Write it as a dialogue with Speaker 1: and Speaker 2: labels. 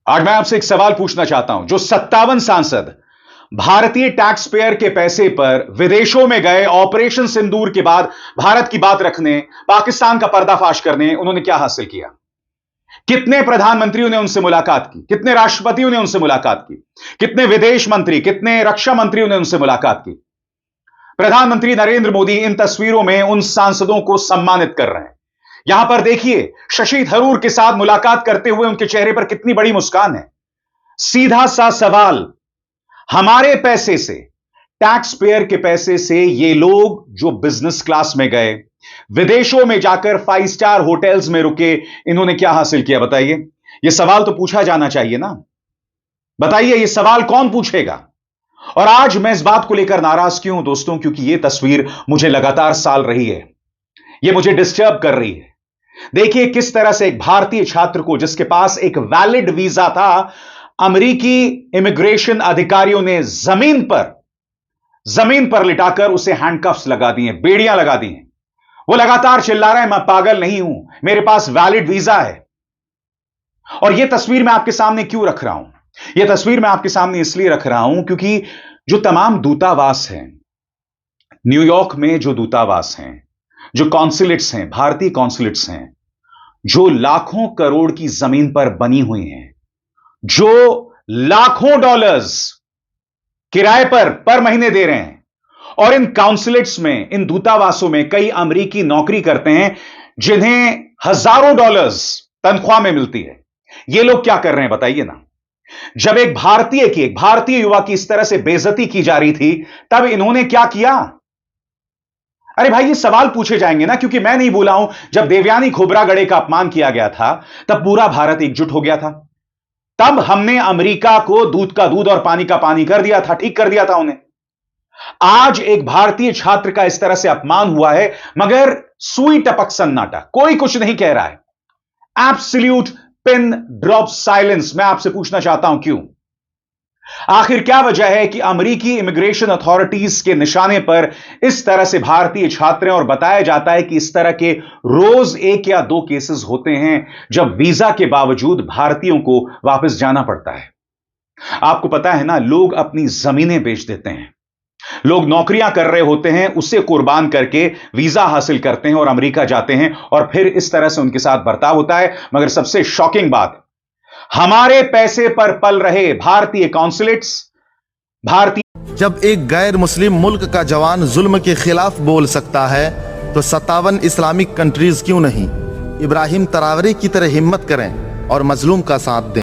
Speaker 1: आज मैं आपसे एक सवाल पूछना चाहता हूं। जो 57 सांसद भारतीय टैक्स पेयर के पैसे पर विदेशों में गए ऑपरेशन सिंदूर के बाद भारत की बात रखने, पाकिस्तान का पर्दाफाश करने, उन्होंने क्या हासिल किया? कितने प्रधानमंत्रियों ने उनसे मुलाकात की? कितने राष्ट्रपतियों ने उनसे मुलाकात की? कितने विदेश मंत्री, कितने रक्षा मंत्रियों ने उनसे मुलाकात की? प्रधानमंत्री नरेंद्र मोदी इन तस्वीरों में उन सांसदों को सम्मानित कर रहे हैं। यहां पर देखिए, शशि थरूर के साथ मुलाकात करते हुए उनके चेहरे पर कितनी बड़ी मुस्कान है। सीधा सा सवाल, हमारे पैसे से, टैक्स पेयर के पैसे से ये लोग जो बिजनेस क्लास में गए, विदेशों में जाकर 5 स्टार होटल्स में रुके, इन्होंने क्या हासिल किया बताइए? यह सवाल तो पूछा जाना चाहिए ना। बताइए, यह सवाल कौन पूछेगा? और आज मैं इस बात को लेकर नाराज क्यों हूं दोस्तों? क्योंकि यह तस्वीर मुझे लगातार साल रही है, यह मुझे डिस्टर्ब कर रही है। देखिए किस तरह से एक भारतीय छात्र को, जिसके पास एक वैलिड वीजा था, अमेरिकी इमिग्रेशन अधिकारियों ने जमीन पर लिटाकर उसे हैंडकफ्स लगा दिए, बेड़ियां लगा दी हैं। वो लगातार चिल्ला रहा है, मैं पागल नहीं हूं, मेरे पास वैलिड वीजा है। और यह तस्वीर मैं आपके सामने क्यों रख रहा हूं? यह तस्वीर मैं आपके सामने इसलिए रख रहा हूं क्योंकि जो तमाम दूतावास हैं, न्यूयॉर्क में जो दूतावास हैं, जो कॉन्सुलेट्स हैं, भारतीय कॉन्सुलेट्स हैं, जो लाखों करोड़ की जमीन पर बनी हुई हैं, जो लाखों डॉलर्स किराए पर महीने दे रहे हैं, और इन काउंसुलेट्स में, इन दूतावासों में कई अमेरिकी नौकरी करते हैं जिन्हें हजारों डॉलर्स तनख्वाह में मिलती है। ये लोग क्या कर रहे हैं बताइए ना। जब एक भारतीय युवा की इस तरह से बेइज्जती की जा रही थी, तब इन्होंने क्या किया? अरे भाई, ये सवाल पूछे जाएंगे ना, क्योंकि मैं नहीं भूला हूं जब देवयानी खोबरागड़े का अपमान किया गया था, तब पूरा भारत एकजुट हो गया था। तब हमने अमेरिका को दूध का दूध और पानी का पानी कर दिया था, ठीक कर दिया था उन्हें। आज एक भारतीय छात्र का इस तरह से अपमान हुआ है, मगर सुई टपक सन्नाटा, कोई कुछ नहीं कह रहा है। Absolute pin drop silence. मैं आपसे पूछना चाहता हूं, क्यों? आखिर क्या वजह है कि अमेरिकी इमिग्रेशन अथॉरिटीज के निशाने पर इस तरह से भारतीय छात्र हैं? और बताया जाता है कि इस तरह के रोज 1 या 2 केसेस होते हैं जब वीजा के बावजूद भारतीयों को वापस जाना पड़ता है। आपको पता है ना, लोग अपनी जमीनें बेच देते हैं, लोग नौकरियां कर रहे होते हैं, उससे कुर्बान करके वीजा हासिल करते हैं और अमेरिका जाते हैं, और फिर इस तरह से उनके साथ बर्ताव होता है। मगर सबसे शॉकिंग बात, हमारे पैसे पर पल रहे भारतीय कॉन्सुलेट्स,
Speaker 2: जब एक गैर मुस्लिम मुल्क का जवान जुल्म के खिलाफ बोल सकता है, तो 57 इस्लामिक कंट्रीज क्यों नहीं इब्राहिम तरावरे की तरह हिम्मत करें और मजलूम का साथ दें।